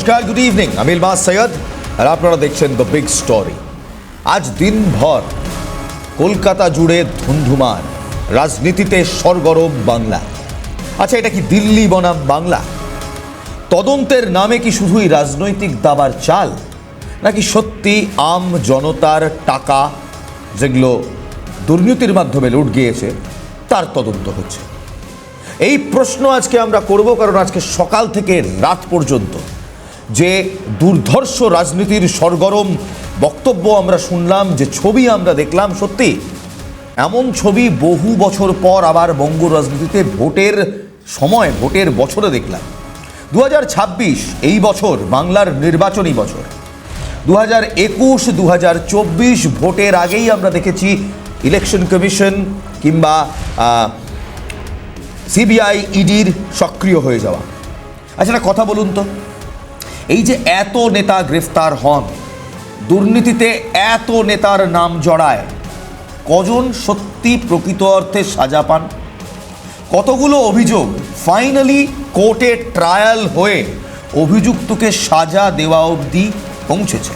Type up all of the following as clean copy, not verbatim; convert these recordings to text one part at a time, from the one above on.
নমস্কার, good evening. আমি ইলমাস সৈয়দ আর আপনারা দেখছেন দ্য বিগ স্টোরি। আজ দিনভর কলকাতা জুড়ে ধুন্ধুমার, রাজনীতিতে সরগরম বাংলা। আচ্ছা, এটা কি দিল্লি বনাম বাংলা? তদন্তের নামে কি শুধুই রাজনৈতিক দাবার চাল, নাকি সত্যি আম জনতার টাকা যেগুলো দুর্নীতির মাধ্যমে লুট গিয়েছে তার তদন্ত হচ্ছে? এই প্রশ্ন আজকে আমরা করব, কারণ আজকে সকাল থেকে রাত পর্যন্ত যে দুর্ধর্ষ রাজনীতির সরগরম বক্তব্য আমরা শুনলাম, যে ছবি আমরা দেখলাম, সত্যি এমন ছবি বহু বছর পর আবার বঙ্গ রাজনীতিতে ভোটের সময়, ভোটের বছরে দেখলাম। 2026 এই বছর বাংলার নির্বাচনী বছর। 2021, 2024 ভোটের আগেই আমরা দেখেছি ইলেকশন কমিশন কিংবা সিবিআই, ইডির সক্রিয় হয়ে যাওয়া। আচ্ছা, একটা কথা বলুন তো, এই যে এত নেতা গ্রেফতার হন, দুর্নীতিতে এত নেতার নাম জড়ায়, কজন সত্যি প্রকৃত অর্থে সাজা পান? কতগুলো অভিযোগ ফাইনালি কোর্টে ট্রায়াল হয়ে অভিযুক্তকে সাজা দেওয়া অবধি পৌঁছেছে?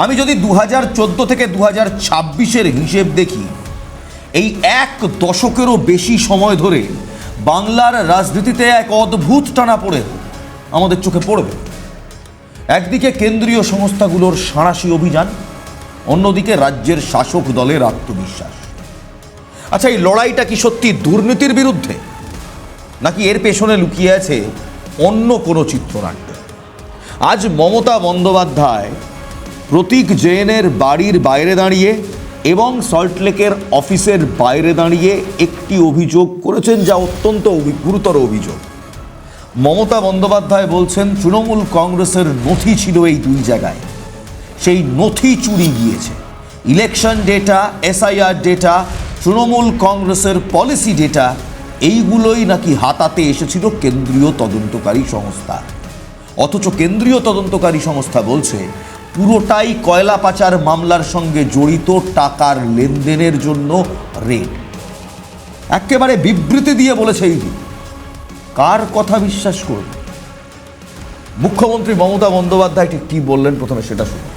আমি যদি 2014 থেকে 2026 হিসেব দেখি, এই এক দশকেরও বেশি সময় ধরে বাংলার রাজনীতিতে এক অদ্ভুত টানাপোড়ে আমাদের চোখে পড়বে। একদিকে কেন্দ্রীয় সংস্থাগুলোর সাঁড়াশি অভিযান, অন্যদিকে রাজ্যের শাসক দলের আত্মবিশ্বাস। আচ্ছা, এই লড়াইটা কি সত্যি দুর্নীতির বিরুদ্ধে, নাকি এর পেছনে লুকিয়ে আছে অন্য কোনো চিত্রনাট্য? আজ মমতা বন্দ্যোপাধ্যায় প্রতীক জৈনের বাড়ির বাইরে দাঁড়িয়ে এবং সল্টলেকের অফিসের বাইরে দাঁড়িয়ে একটি অভিযোগ করেছেন, যা অত্যন্ত গুরুতর অভিযোগ। মমতা বন্দ্যোপাধ্যায় বলছেন তৃণমূল কংগ্রেসের নথি ছিল এই দুই জায়গায়, সেই নথি চুরি গিয়েছে। Election data, SIR data, Trinamool কংগ্রেসের পলিসি ডেটা, এইগুলোই নাকি হাতাতে এসেছিল কেন্দ্রীয় তদন্তকারী সংস্থা। অথচ কেন্দ্রীয় তদন্তকারী সংস্থা বলছে পুরোটাই কয়লা পাচার মামলার সঙ্গে জড়িত টাকার লেনদেনের জন্য রেড। একেবারে বিবৃতি দিয়ে বলেছে এই দিন। কার কথা বিশ্বাস করবে? মুখ্যমন্ত্রী মমতা বন্দ্যোপাধ্যায় ঠিক কি বললেন প্রথমে সেটা শুনুন।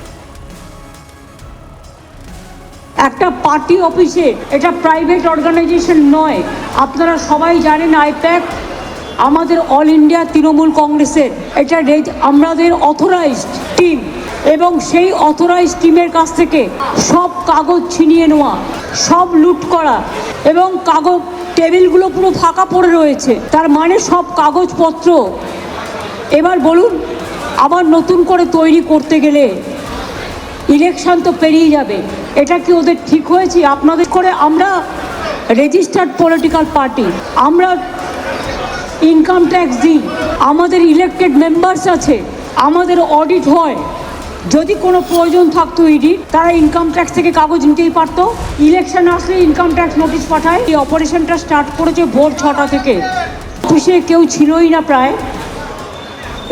একটা পার্টি অফিসে, এটা প্রাইভেট অর্গানাইজেশন নয়। আপনারা সবাই জানেন আইপ্যাক আমাদের অল ইন্ডিয়া তৃণমূল কংগ্রেসের, এটা আমাদের অথরাইজড টিম, এবং সেই অথরাইজড টিমের কাছ থেকে সব কাগজ ছিনিয়ে নেওয়া, সব লুট করা, এবং কাগজ টেবিলগুলো পুরো ফাঁকা পড়ে রয়েছে। তার মানে সব কাগজপত্র এবার বলুন, আবার নতুন করে তৈরি করতে গেলে ইলেকশন তো পেরিয়ে যাবে। এটা কি ওদের ঠিক হয়েছে? আপনাদের করে আমরা রেজিস্টার্ড পলিটিক্যাল পার্টি, আমরা ইনকাম ট্যাক্স দিই, আমাদের ইলেক্টেড মেম্বার্স আছে, আমাদের অডিট হয়। যদি কোনো প্রয়োজন থাকতো ইডি, তারা ইনকাম ট্যাক্স থেকে কাগজ নিতেই পারতো। ইলেকশন আসলে ইনকাম ট্যাক্স নোটিশ পাঠায়। এই অপারেশনটা স্টার্ট করেছে ভোর 6টা থেকে। অফিসে কেউ ছিলই না প্রায়,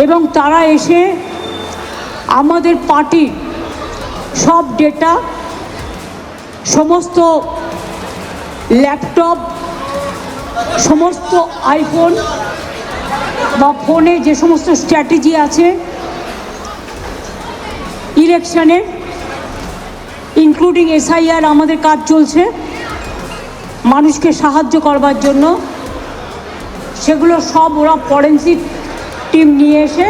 এবং তারা এসে আমাদের পার্টির সব ডেটা, সমস্ত ল্যাপটপ, সমস্ত আইফোন বা ফোনে যে সমস্ত স্ট্র্যাটেজি আছে ইলেকশনের, ইনক্লুডিং এসআইআর, আমাদের কাজ চলছে মানুষকে সাহায্য করবার জন্য, সেগুলো সব ওরা ফরেন্সিক টিম নিয়ে এসে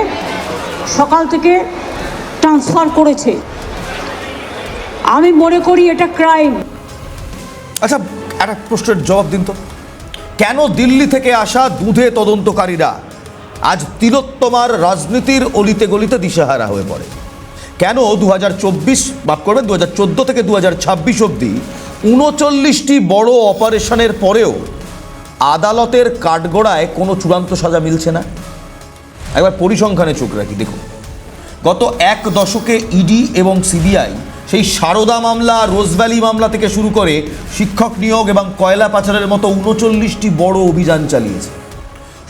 সকাল থেকে ট্রান্সফার করেছে। আমি মনে করি এটা ক্রাইম। আচ্ছা, একটা প্রশ্নের জবাব দিন তো, কেন দিল্লি থেকে আসা দুধে তদন্তকারীরা আজ তিলোত্তমার রাজনীতির অলিতে গলিতে দিশেহারা হয়ে পড়ে? কেন 2024 মাফ করবেন 2014 থেকে 2026 অবধি 39টি বড় অপারেশনের পরেও আদালতের কাঠগড়ায় কোনো চূড়ান্ত সাজা মিলছে না? একবার পরিসংখ্যানে চোখ রাখি, দেখুন গত এক দশকে ইডি এবং সিবিআই সেই সারদা মামলা, রোজভ্যালি মামলা থেকে শুরু করে শিক্ষক নিয়োগ এবং কয়লা পাচারের মতো 39টি বড় অভিযান চালিয়েছে।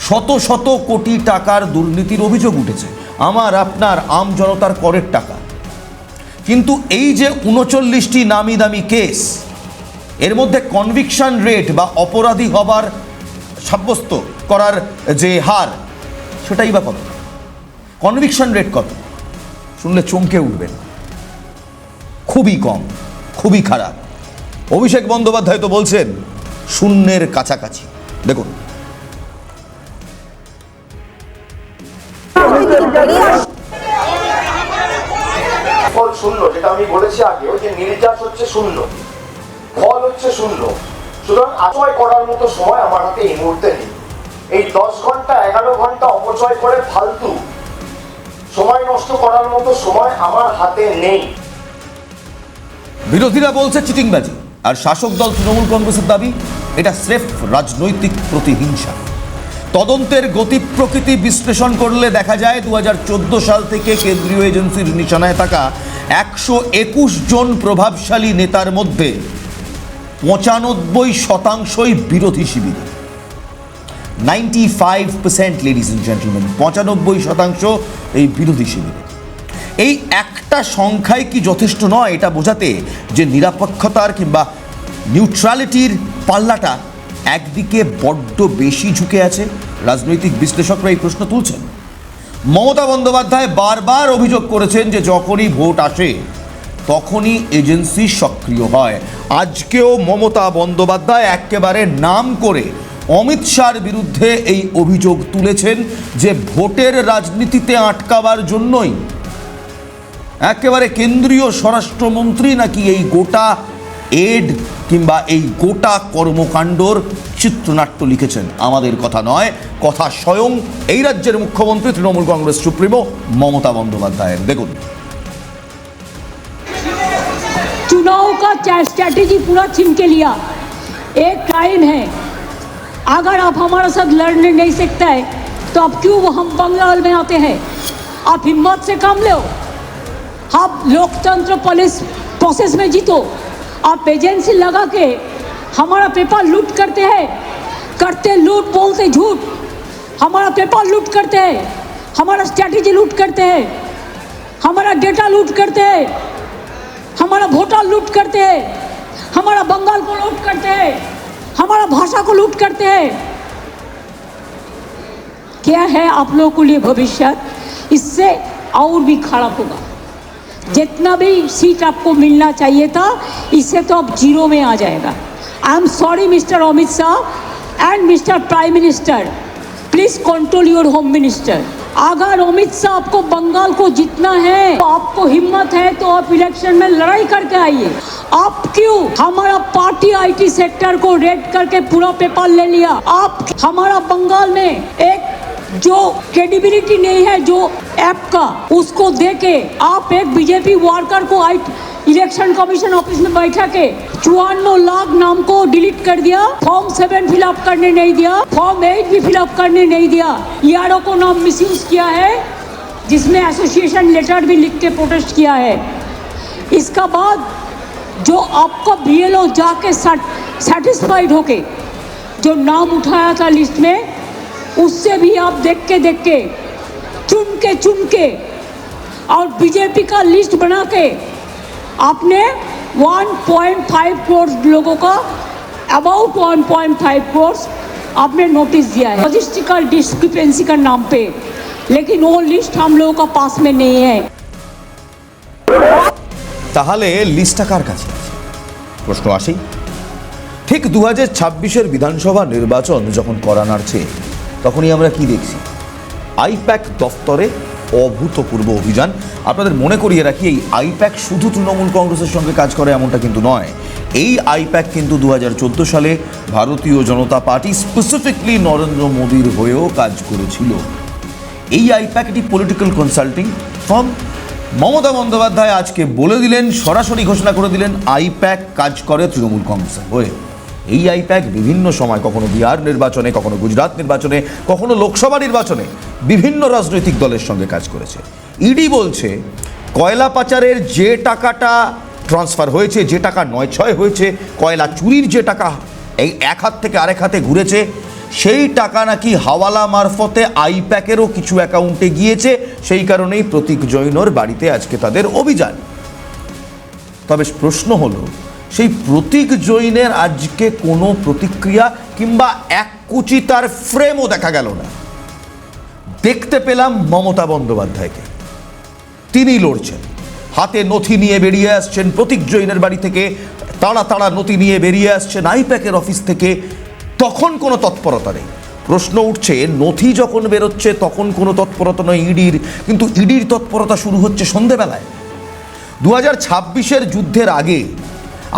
শত শত কোটি টাকার দুর্নীতির অভিযোগ উঠেছে, আমার আপনার আম জনতার করের টাকা। কিন্তু এই যে 39টি নামি দামি কেস, এর মধ্যে কনভিকশন রেট বা অপরাধী হবার সাব্যস্ত করার যে হার, সেটাই বা কত? কনভিকশন রেট কত? শুনলে চমকে উঠবেন, খুবই কম, খুবই খারাপ। অভিষেক বন্দ্যোপাধ্যায় তো বলছেন শূন্যের কাছাকাছি। দেখুন, ফল শূন্য, যেটা আমি বলেছি আগে, ওই যে নির্যাস হচ্ছে শূন্য, ফল হচ্ছে শূন্য। সুতরাং অপচয় করার মতো সময় আমার হাতে এই মুহূর্তে নেই। এই 10 ঘন্টা 11 ঘন্টা অপচয় করে ফালতু সময় নষ্ট করার মতো সময় আমার হাতে নেই। বিরোধীরা বলছে চিটিংবাজি, আর শাসক দল তৃণমূল কংগ্রেসের দাবি এটা স্রেফ রাজনৈতিক প্রতিহিংসা। তদন্তের গতি প্রকৃতি বিশ্লেষণ করলে দেখা যায় 2014 সাল থেকে কেন্দ্রীয় এজেন্সির নিশানায় থাকা 121 জন প্রভাবশালী নেতার মধ্যে 95%ই বিরোধী শিবির। 95% লেডিজ এন্ড জেন্টলম্যান, 95% এই বিরোধী শিবির। এই একটা সংখ্যায় কি যথেষ্ট নয় এটা বোঝাতে যে নিরপেক্ষতার কিংবা নিউট্রালিটির পাল্লাটা একদিকে বড্ড বেশি ঝুঁকে আছে? রাজনৈতিক বিশ্লেষকরা এই প্রশ্ন তুলছেন। মমতা বন্দ্যোপাধ্যায় বারবার অভিযোগ করেছেন যে যখনই ভোট আসে তখনই এজেন্সি সক্রিয় হয়। আজকেও মমতা বন্দ্যোপাধ্যায় একেবারে নাম করে অমিত শাহর বিরুদ্ধে এই অভিযোগ তুলেছেন যে ভোটের রাজনীতিতে আটকাবার জন্যই একেবারে কেন্দ্রীয় স্বরাষ্ট্রমন্ত্রী নাকি এই গোটা এড কিংবা এই গোটা কর্মকাণ্ডর চিত্রনাট্য লিখেছেন। আমাদের কথা নয়, কথা স্বয়ং এই রাজ্যের মুখ্যমন্ত্রী তৃণমূল কংগ্রেস সুপ্রিমো মমতা বন্দ্যোপাধ্যায়ের। দেখুন, चुनाव का स्ट्रैटेजी पूरा छीन के लिया। एक टाइम है, अगर आप हमारे साथ लड़ने नहीं सकते हैं तो अब क्यों हम बंगाल में आते हैं? आप हिम्मत से काम लो, आप लोकतंत्र प्रोसेस में जीतो। आप एजेंसी लगा के हमारा पेपर लूट करते हैं, करते लूट बोलते झूठ। हमारा पेपर लूट करते हैं, हमारा स्ट्रैटेजी लूट करते हैं, हमारा डेटा लूट करते हैं, हमारा वोटर लूट करते हैं, हमारा बंगाल को लूट करते हैं, हमारा भाषा को लूट करते हैं। क्या है आप लोगों के लिए भविष्य? इससे और भी खराब होगा। जितना भी सीट आपको मिलना चाहिए था, इससे तो अब जीरो में आ जाएगा। I am sorry mister Amit Shah and mister prime minister, please control your home minister. अगर अमित शाह आपको बंगाल को जीतना है तो आपको हिम्मत है तो आप इलेक्शन में लड़ाई करके आइए। आप क्यों हमारा पार्टी आईटी सेक्टर को रेड करके पूरा पेपर ले लिया? आप हमारा बंगाल में एक जो क्रेडिबिलिटी नहीं है जो ऐप का, उसको देके आप एक बीजेपी वर्कर को इलेक्शन कमीशन ऑफिस में बैठा के 54 लाख नाम को डिलीट कर दिया, फॉर्म 7 फिलअप करने नहीं दिया, फॉर्म 8 भी फिलअप करने नहीं दिया। यारों को नाम मिसयूज किया है, जिसमें एसोसिएशन लेटर भी लिख के प्रोटेस्ट किया है। इसका बाद जो आपका बीएलओ जाके सेटिस्फाइड होके जो नाम उठाया था लिस्ट में, उससे भी आप देख के चुन के और बीजेपी का लिस्ट बना के आपने 1.5 करोड़ लोगों का, अबाउट 1.5 करोड़ आपने नोटिस दिया है लॉजिस्टिकल डिस्क्रिपेंसी का नाम पे, लेकिन वो लिस्ट हम लोगों का पास में नहीं है। তাহলে লিস্টটা কার কাছে আছে? প্রশ্ন আসেই। ঠিক 2026-এর বিধানসভা নির্বাচন যখন করা নাড়ছে তখনই আমরা কি দেখছি? আইপ্যাক দফতরে অভূতপূর্ব অভিযান। আপনাদের মনে করিয়ে রাখি, এই আইপ্যাক শুধু তৃণমূল কংগ্রেসের সঙ্গে কাজ করে এমনটা কিন্তু নয়। এই আইপ্যাক কিন্তু 2014 সালে ভারতীয় জনতা পার্টি, স্পেসিফিকলি নরেন্দ্র মোদীর হয়েও কাজ করেছিল। এই আইপ্যাক একটি political consulting farm. Mamata Bandyopadhyay আজকে বলে দিলেন, সরাসরি ঘোষণা করে দিলেন, আইপ্যাক কাজ করে তৃণমূল কংগ্রেসের হয়ে। এই আইপ্যাক বিভিন্ন সময়, কখনো বিহার নির্বাচনে, কখনো গুজরাট নির্বাচনে, কখনো লোকসভা নির্বাচনে বিভিন্ন রাজনৈতিক দলের সঙ্গে কাজ করেছে। ইডি বলছে কয়লা পাচারের যে টাকাটা ট্রান্সফার হয়েছে, যে টাকা নয় ছয় হয়েছে, কয়লা চুরির যে টাকা এই এক হাত থেকে আরেক হাতে ঘুরেছে, সেই টাকা নাকি হাওয়ালা মারফতে আইপ্যাকেরও কিছু অ্যাকাউন্টে গিয়েছে। সেই কারণেই প্রতীক জৈনর বাড়িতে আজকে তাদের অভিযান। তবে প্রশ্ন হলো, সেই প্রতীক জৈনের আজকে কোনো প্রতিক্রিয়া কিংবা এক কুচি তার ফ্রেমও দেখা গেল না। দেখতে পেলাম মমতা বন্দ্যোপাধ্যায়কে। তিনি লড়ছেন, হাতে নথি নিয়ে বেরিয়ে আসছেন প্রতীক জৈনের বাড়ি থেকে, তাড়া তাড়া নথি নিয়ে বেরিয়ে আসছেন আইপ্যাকের অফিস থেকে। তখন কোনো তৎপরতা নেই। প্রশ্ন উঠছে, নথি যখন বেরোচ্ছে তখন কোনো তৎপরতা নয় ইডির, কিন্তু ইডির তৎপরতা শুরু হচ্ছে সন্ধেবেলায়। 2026-এর যুদ্ধের আগে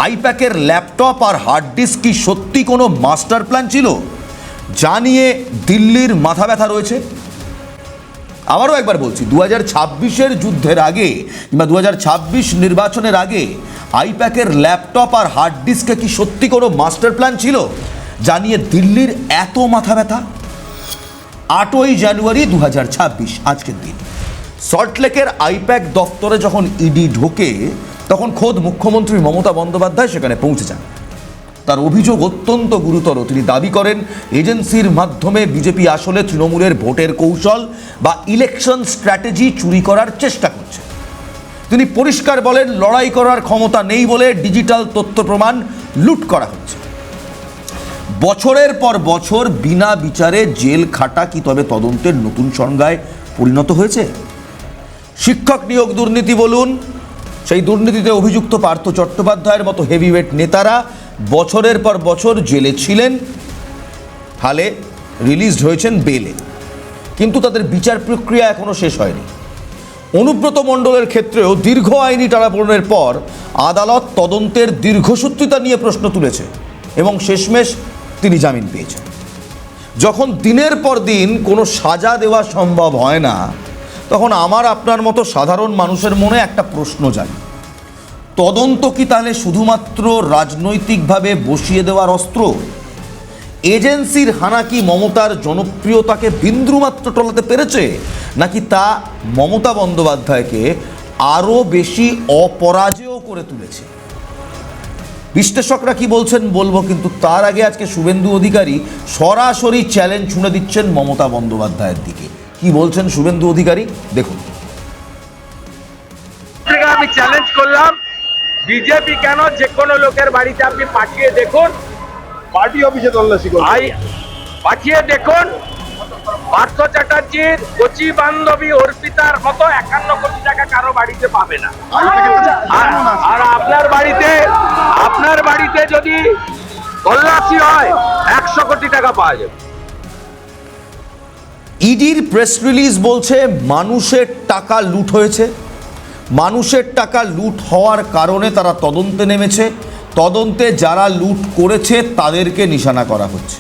আইপ্যাকের ল্যাপটপ আর হার্ড ডিস্ক কি সত্যি কোনো মাস্টার প্ল্যান ছিল, যা নিয়ে দিল্লির মাথা ব্যথা রয়েছে? আবারও একবার বলছি, 2026-এর যুদ্ধের আগে কিংবা 2026 নির্বাচনের আগে আইপ্যাকের ল্যাপটপ আর হার্ড ডিস্কে কি সত্যি কোনো মাস্টার প্ল্যান ছিল, যা নিয়ে দিল্লির এত মাথা ব্যথা? 8ই জানুয়ারি 2026 আজকের দিন সল্টলেকের আইপ্যাক দফতরে যখন ইডি ঢোকে, তখন খোদ মুখ্যমন্ত্রী মমতা বন্দ্যোপাধ্যায় সেখানে পৌঁছে যান। তার অভিযোগ অত্যন্ত গুরুতর। তিনি দাবি করেন এজেন্সির মাধ্যমে বিজেপি আসলে তৃণমূলের ভোটের কৌশল বা ইলেকশন স্ট্র্যাটেজি চুরি করার চেষ্টা করছে। তিনি পরিষ্কার বলেন, লড়াই করার ক্ষমতা নেই বলে ডিজিটাল তথ্য প্রমাণ লুট করা হচ্ছে। বছরের পর বছর বিনা বিচারে জেল খাটা কি তবে তদন্তের নতুন সংজ্ঞায় পরিণত হয়েছে? শিক্ষক নিয়োগ দুর্নীতি বলুন, সেই দুর্নীতিতে অভিযুক্ত পার্থ চট্টোপাধ্যায়ের মতো হেভিওয়েট নেতারা বছরের পর বছর জেলে ছিলেন, হালে রিলিজড হয়েছেন বেলে, কিন্তু তাদের বিচার প্রক্রিয়া এখনো শেষ হয়নি। অনুব্রত মণ্ডলের ক্ষেত্রেও দীর্ঘ আইনি টানাপোড়েনের পর আদালত তদন্তের দীর্ঘসূত্রিতা নিয়ে প্রশ্ন তুলেছে এবং শেষমেশ তিনি জামিন পেয়েছেন। যখন দিনের পর দিন কোনো সাজা দেওয়া সম্ভব হয় না, তখন আমার আপনার মতো সাধারণ মানুষের মনে একটা প্রশ্ন জাগে, তদন্ত কি তাহলে শুধুমাত্র রাজনৈতিকভাবে বসিয়ে দেওয়ার অস্ত্র? এজেন্সির হানা কি মমতার জনপ্রিয়তাকে বিন্দুমাত্র টলাতে পেরেছে, নাকি তা মমতা বন্দ্যোপাধ্যায়কে আরও বেশি অপরাজেয় করে তুলেছে? বিশ্লেষকরা কি বলছেন বলবো, কিন্তু তার আগে আজকে শুভেন্দু অধিকারী সরাসরি চ্যালেঞ্জ ছুঁড়ে দিচ্ছেন মমতা বন্দ্যোপাধ্যায়ের দিকে। কি বলছেন শুভেন্দু অধিকারী, দেখুন। আমি চ্যালেঞ্জ করলাম, বিজেপি কেন যে কোনো লোকের বাড়িতে আপনি পাঠিয়ে দেখুন, পার্টি অফিসে তল্লাশি করবে, পাঠিয়ে দেখুন পার্থ চ্যাটার্জির কচি বান্ধবী অর্পিতার মতো 51 কোটি টাকা কারো বাড়িতে পাবে না। আর আপনার বাড়িতে যদি তল্লাশি হয় 100 কোটি টাকা পাওয়া যাবে। ইডির প্রেস রিলিজ বলছে মানুষের টাকা লুট হয়েছে, মানুষের টাকা লুট হওয়ার কারণে তারা তদন্তে নেমেছে, তদন্তে যারা লুট করেছে তাদেরকে নিশানা করা হচ্ছে।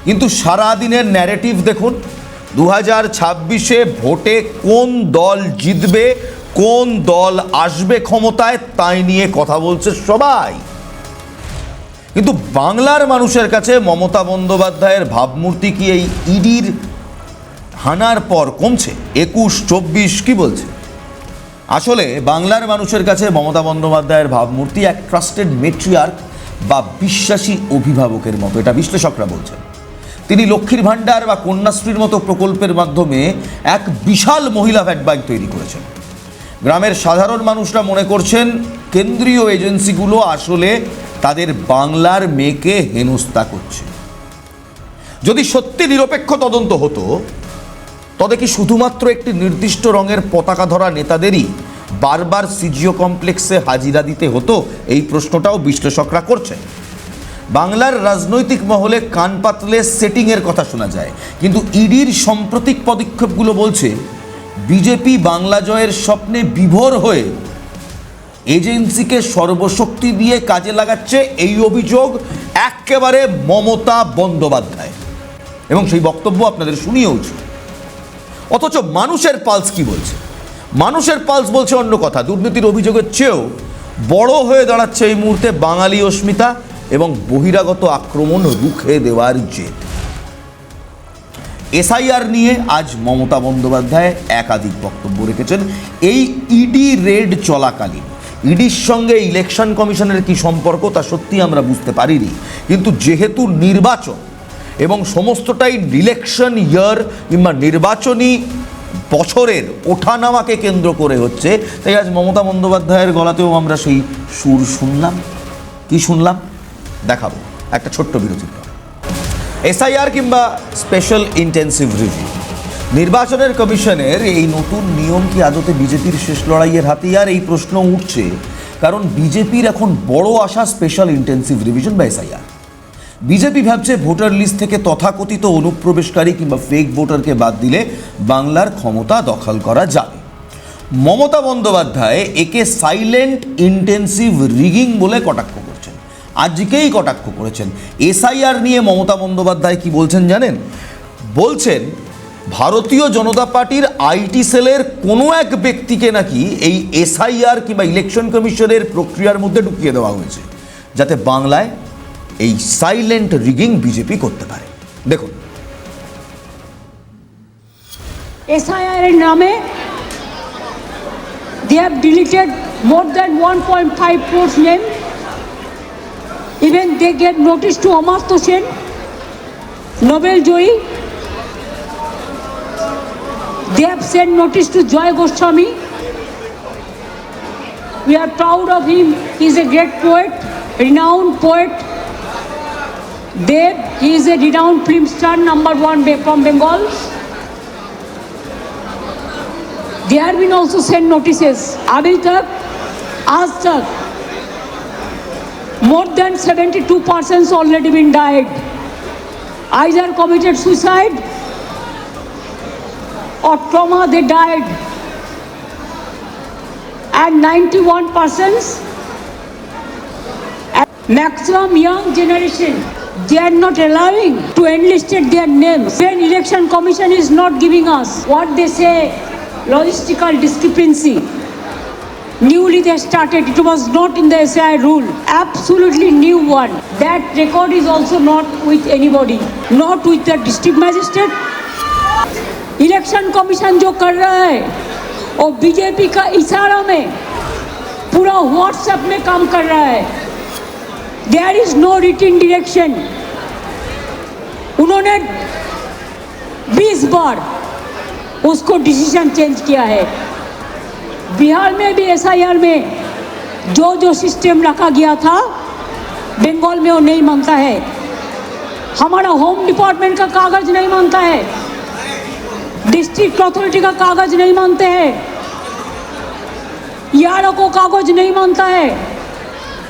কিন্তু সারাদিনের ন্যারেটিভ দেখুন, 2026-এ ভোটে কোন দল জিতবে, কোন দল আসবে ক্ষমতায়, তাই নিয়ে কথা বলছে সবাই। কিন্তু বাংলার মানুষের কাছে মমতা বন্দ্যোপাধ্যায়ের ভাবমূর্তি কি এই ইডির হানার পর কমছে? 21-24 কি বলছে? আসলে বাংলার মানুষের কাছে মমতা বন্দ্যোপাধ্যায়ের ভাবমূর্তি এক ট্রাস্টেড মেট্রিয়ার্ক বা বিশ্বাসী অভিভাবকের মতো, এটা বিশ্লেষকরা বলছেন। তিনি লক্ষ্মীর ভাণ্ডার বা কন্যাশ্রীর মতো প্রকল্পের মাধ্যমে এক বিশাল মহিলা ভ্যাট ব্যাংক তৈরি করেছেন। গ্রামের সাধারণ মানুষরা মনে করছেন কেন্দ্রীয় এজেন্সিগুলো আসলে তাদের বাংলার মেয়েকে হেনস্থা করছে। যদি সত্যি নিরপেক্ষ তদন্ত হতো, তবে কি শুধুমাত্র একটি নির্দিষ্ট রঙের পতাকা ধরা নেতাদেরই বারবার সিজিও কমপ্লেক্সে হাজিরা দিতে হতো? এই প্রশ্নটাও বিশ্লেষকরা করছেন। বাংলার রাজনৈতিক মহলে কান পাতলে সেটিংয়ের কথা শোনা যায়, কিন্তু ইডির সাম্প্রতিক পদক্ষেপগুলো বলছে বিজেপি বাংলা জয়ের স্বপ্নে বিভোর হয়ে এজেন্সিকে সর্বশক্তি দিয়ে কাজে লাগাচ্ছে। এই অভিযোগ একেবারে মমতা বন্দ্যোপাধ্যায়, এবং সেই বক্তব্য আপনাদের শুনিয়েওছি। অথচ মানুষের পালস কি বলছে? মানুষের পালস বলছে অন্য কথা। দুর্নীতির অভিযোগের চেয়েও বড় হয়ে দাঁড়াচ্ছে এই মুহূর্তে বাঙালি অস্মিতা এবং বহিরাগত আক্রমণ রুখে দেওয়ার জেদ। এসআইআর নিয়ে আজ মমতা বন্দ্যোপাধ্যায় একাধিক বক্তব্য রেখেছেন। এই ইডি রেড চলাকালীন ইডির সঙ্গে ইলেকশন কমিশনের কি সম্পর্ক তা সত্যি আমরা বুঝতে পারিনি, কিন্তু যেহেতু নির্বাচন এবং সমস্তটাই ইলেকশন ইয়ার কিংবা নির্বাচনী বছরের ওঠানামাকে কেন্দ্র করে হচ্ছে, তাই আজ মমতা বন্দ্যোপাধ্যায়ের গলাতেও আমরা সেই সুর শুনলাম। কি শুনলাম দেখাবো একটা ছোট্ট বিরতির পর। এসআইআর কিংবা স্পেশাল ইন্টেন্সিভ রিভিউ নির্বাচনের কমিশনের এই নতুন নিয়ম কি আদতে বিজেপির শেষ লড়াইয়ের হাতিয়ার? এই প্রশ্ন উঠছে কারণ বিজেপির এখন বড় আশা স্পেশাল ইন্টেন্সিভ রিভিশন বা এসআইআর। বিজেপি ভাবছে ভোটার লিস্ট থেকে তথাকথিত অনুপ্রবেশকারী কিংবা ফেক ভোটারকে বাদ দিলে বাংলার ক্ষমতা দখল করা যাবে। মমতা বন্দ্যোপাধ্যায় একে সাইলেন্ট ইন্টেন্সিভ রিগিং বলে কটাক্ষ করছেন, আজকেই কটাক্ষ করেছেন। এসআইআর নিয়ে মমতা বন্দ্যোপাধ্যায় কি বলছেন জানেন? বলছেন ভারতীয় জনতা পার্টির আইটি সেলের কোনো এক ব্যক্তিকে নাকি এই এসআইআর কিংবা ইলেকশন কমিশনের প্রক্রিয়ার মধ্যে ঢুকিয়ে দেওয়া হয়েছে, যাতে বাংলায় এই সাইলেন্ট রিগিং বিজেপি করতে পারে। দেখুন, SIR এর নামে they have deleted more than 1.5 crores name. Even they gave notice to Amartya Sen, Nobel Joy. They have sent notice to Joy Goswami. We are proud of him. He is a great poet, renowned poet. Dev, he is a renowned film star, #1 from Bengal. There have been also sent notices. Abhi tak, aaj tak, more than 72 persons already been died. Either committed suicide or trauma, they died. And 91 persons, maximum young generation, they are not allowing to enlist their names. When election commission is not giving us what they say, logistical discrepancy. Newly they started, it was not in the SI rule, absolutely new one. That record is also not with anybody, not with the district magistrate. Election commission जो कर रहा है वो BJP का इशारा में पूरा WhatsApp में काम कर रहा है। There is no written direction. उन्होंने 20 बार उसको डिसीजन चेंज किया है। बिहार में भी एसआईआर में जो सिस्टम रखा गया था बंगाल में वो नहीं मानता है। हमारा होम डिपार्टमेंट का कागज नहीं मानता है, डिस्ट्रिक्ट अथॉरिटी का कागज नहीं मानते हैं, यारों को कागज नहीं मानता है।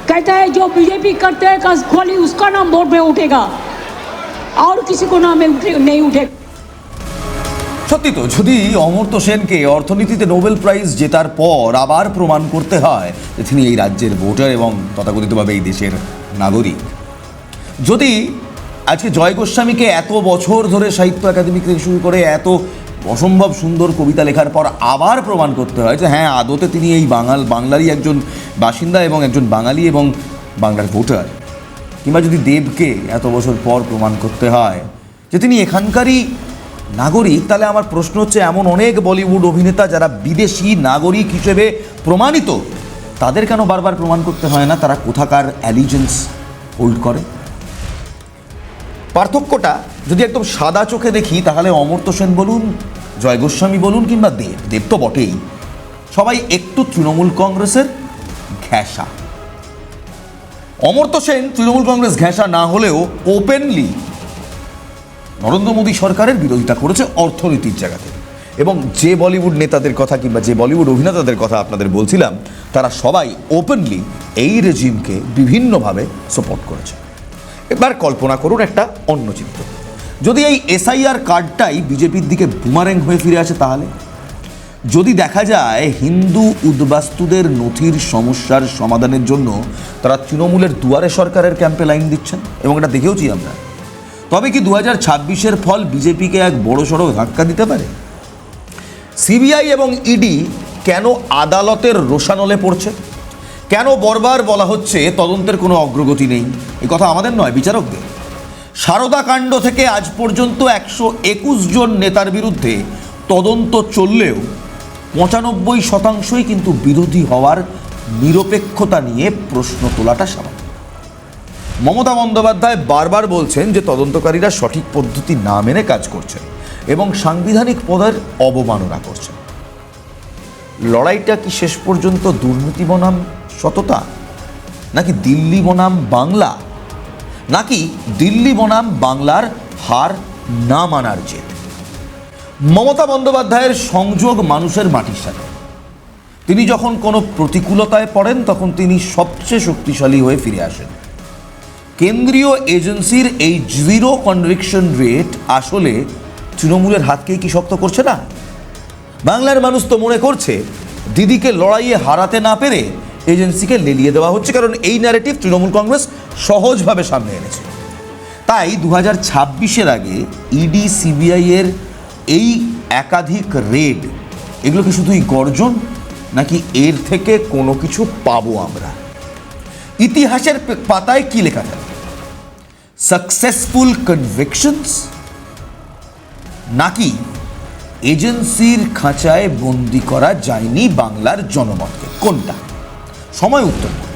कहता है जो बीजेपी करते हैं खाली उसका नाम बोर्ड में उठेगा और किसी को नाम नहीं उठेगा। সত্যি তো, যদি অমর্ত্য সেনকে অর্থনীতিতে নোবেল প্রাইজ জেতার পর আবার প্রমাণ করতে হয় যে তিনি এই রাজ্যের ভোটার এবং তথাকথিতভাবে এই দেশের নাগরিক, যদি আজকে জয় গোস্বামীকে এত বছর ধরে সাহিত্য একাডেমি থেকে শুরু করে এত অসম্ভব সুন্দর কবিতা লেখার পর আবার প্রমাণ করতে হয় যে হ্যাঁ আদতে তিনি এই বাংলারই একজন বাসিন্দা এবং একজন বাঙালি এবং বাংলার ভোটার, কিংবা যদি দেবকে এত বছর পর প্রমাণ করতে হয় যে তিনি এখানকারই নাগরিক, তাহলে আমার প্রশ্ন হচ্ছে এমন অনেক বলিউড অভিনেতা যারা বিদেশি নাগরিক হিসেবে প্রমাণিত, তাদের কেন বারবার প্রমাণ করতে হয় না তারা কোথাকার অ্যালিজেন্স হোল্ড করে? পার্থক্যটা যদি একদম সাদা চোখে দেখি তাহলে অমর্ত্য সেন বলুন, জয় গোস্বামী বলুন কিংবা দেব তো বটেই, সবাই একটু তৃণমূল কংগ্রেসের ঘেঁষা। অমর্ত্য সেন তৃণমূল কংগ্রেস ঘেঁষা না হলেও ওপেনলি নরেন্দ্র মোদী সরকারের বিরোধিতা করেছে অর্থনীতির জায়গা থেকে। এবং যে বলিউড নেতাদের কথা কিংবা যে বলিউড অভিনেতাদের কথা আপনাদের বলছিলাম, তারা সবাই ওপেনলি এই রেজিমকে বিভিন্নভাবে সাপোর্ট করেছে। এবার কল্পনা করুন একটা অন্য চিত্র, যদি এই এসআইআর কার্ডটাই বিজেপির দিকে বুমারেং হয়ে ফিরে আসে, তাহলে যদি দেখা যায় হিন্দু উদ্বাস্তুদের নথির সমস্যার সমাধানের জন্য তারা তৃণমূলের দুয়ারে সরকারের ক্যাম্পে লাইন দিচ্ছেন, এবং এটা দেখেওছি আমরা, তবে কি 2026-এর ফল বিজেপিকে এক বড়সড় ধাক্কা দিতে পারে? সিবিআই এবং ইডি কেন আদালতের রোষানলে পড়ছে? কেন বারবার বলা হচ্ছে তদন্তের কোনো অগ্রগতি নেই? এই কথা আমাদের নয়, বিচারকদের। সারদা কাণ্ড থেকে আজ পর্যন্ত 121 জন নেতার বিরুদ্ধে তদন্ত চললেও 95% কিন্তু বিরোধী হওয়ার নিরপেক্ষতা নিয়ে প্রশ্ন তোলাটা স্বাভাবিক। মমতা বন্দ্যোপাধ্যায় বারবার বলছেন যে তদন্তকারীরা সঠিক পদ্ধতি না মেনে কাজ করছেন এবং সাংবিধানিক পদের অবমাননা করছেন। লড়াইটা কি শেষ পর্যন্ত দুর্নীতি বনাম সততা, নাকি দিল্লি বনাম বাংলা, নাকি দিল্লি বনাম বাংলার হার না মানার জেদ? মমতা বন্দ্যোপাধ্যায়ের সংযোগ মানুষের মাটির সাথে। তিনি যখন কোনো প্রতিকূলতায় পড়েন তখন তিনি সবচেয়ে শক্তিশালী হয়ে ফিরে আসেন। কেন্দ্রীয় এজেন্সির এই জিরো কনভিকশন রেট আসলে তৃণমূলের হাতকেই কি শক্ত করছে না? বাংলার মানুষ তো মনে করছে দিদিকে লড়াইয়ে হারাতে না পেরে এজেন্সিকে লেলিয়ে দেওয়া হচ্ছে, কারণ এই ন্যারেটিভ তৃণমূল কংগ্রেস সহজভাবে সামনে এনেছে। তাই 2026-এর আগে ইডি সিবিআই এর এই একাধিক রেড, এগুলো কি শুধুই গর্জন, নাকি এর থেকে কোনো কিছু পাবো আমরা? ইতিহাসের পাতায় কি লেখা থাকে? সাকসেসফুল কনভিকশনস, নাকি এজেন্সির খাঁচায় বন্দি করা যায়নি বাংলার জনমতকে? কোনটা? সময় উত্তর দেবে।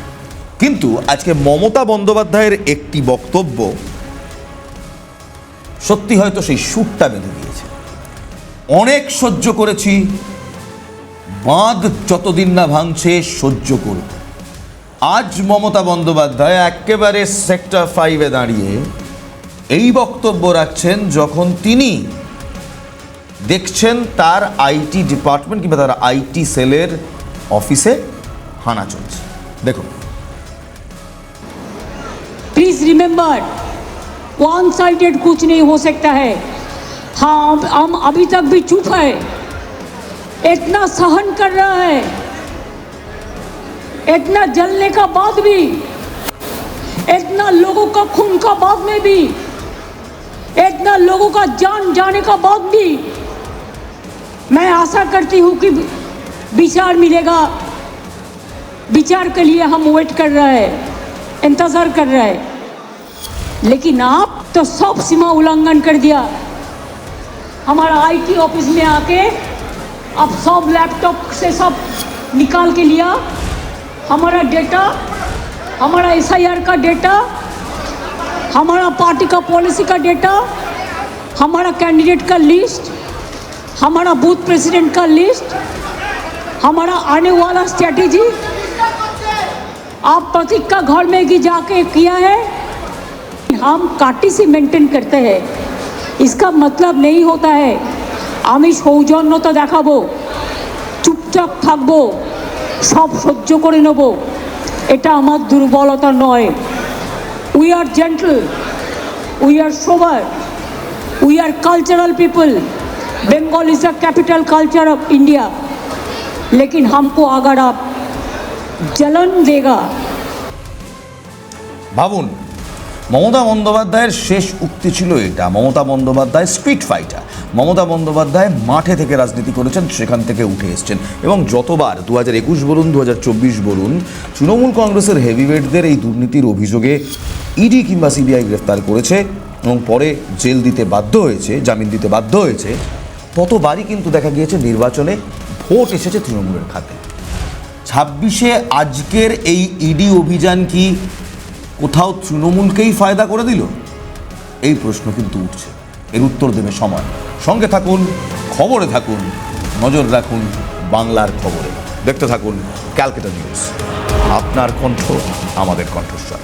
কিন্তু আজকে মমতা বন্দ্যোপাধ্যায়ের একটি বক্তব্য সত্যি হয়তো সেই সুরটা বেঁধে দিয়েছে। অনেক সহ্য করেছি, বাঁধ যতদিন না ভাঙছে সহ্য করব। আজ মমতা বন্দ্যোপাধ্যায় একেবারে সেক্টর 5-এ দাঁড়িয়ে এই বক্তব্য রাখছেন যখন তিনি দেখছেন তার আইটি ডিপার্টমেন্ট কিংবা তার আইটি সেলের অফিসে হানা চলছে। দেখুন, प्लीज रिमेंबर, वन साइडेड कुछ नहीं हो सकता है। हाँ, हम अभी तक भी चुप है, इतना सहन कर रहा है, इतना जलने का बाद भी, इतना लोगों का खून का बाद में भी, इतना लोगों का जान जाने का बाद भी मैं आशा करती हूँ कि विचार मिलेगा। विचार के लिए हम वेट कर रहे हैं, इंतजार कर रहे हैं, लेकिन आप तो सब सीमा उल्लंघन कर दिया। हमारा आईटी ऑफिस में आके आप सब लैपटॉप से सब निकाल के लिया, हमारा डेटा, हमारा एसआईआर का डेटा, हमारा पार्टी का पॉलिसी का डेटा, हमारा कैंडिडेट का लिस्ट, हमारा बूथ प्रेसिडेंट का लिस्ट, हमारा आने वाला स्ट्रैटेजी आप प्रतीक का घर में भी जाके किया है। हम काटी से मेंटेन करते हैं, इसका मतलब नहीं होता है আমি সৌজন্যতা দেখাবো, চুপচাপ থাকবো, সব সহ্য করে নেব, এটা আমার দুর্বলতা নয়। We are gentle, we are sober, we are cultural people. Bengal is the capital culture of India, लेकिन हमको अगर आप जलन देगा। ভাবুন, মমতা বন্দ্যোপাধ্যায়ের শেষ উক্তি ছিল এটা। মমতা বন্দ্যোপাধ্যায় স্ট্রিট ফাইটার, মমতা বন্দ্যোপাধ্যায় মাঠে থেকে রাজনীতি করেছেন, সেখান থেকে উঠে এসছেন, এবং যতবার 2021 বলুন 2024 বলুন তৃণমূল কংগ্রেসের হেভিওয়েটদের এই দুর্নীতির অভিযোগে ইডি কিংবা সিবিআই গ্রেফতার করেছে এবং পরে জেল দিতে বাধ্য হয়েছে, জামিন দিতে বাধ্য হয়েছে, ততবারই কিন্তু দেখা গিয়েছে নির্বাচনে ভোট এসেছে তৃণমূলের খাতে। 26-এ আজকের এই ইডি অভিযান কি কোথাও তৃণমূলকেই ফায়দা করে দিল? এই প্রশ্ন কিন্তু উঠছে, এর উত্তর দেবে সময়। সঙ্গে থাকুন, খবরে থাকুন, নজর রাখুন বাংলার খবরে। দেখতে থাকুন ক্যালকাটা নিউজ, আপনার কণ্ঠ আমাদের কণ্ঠস্বর।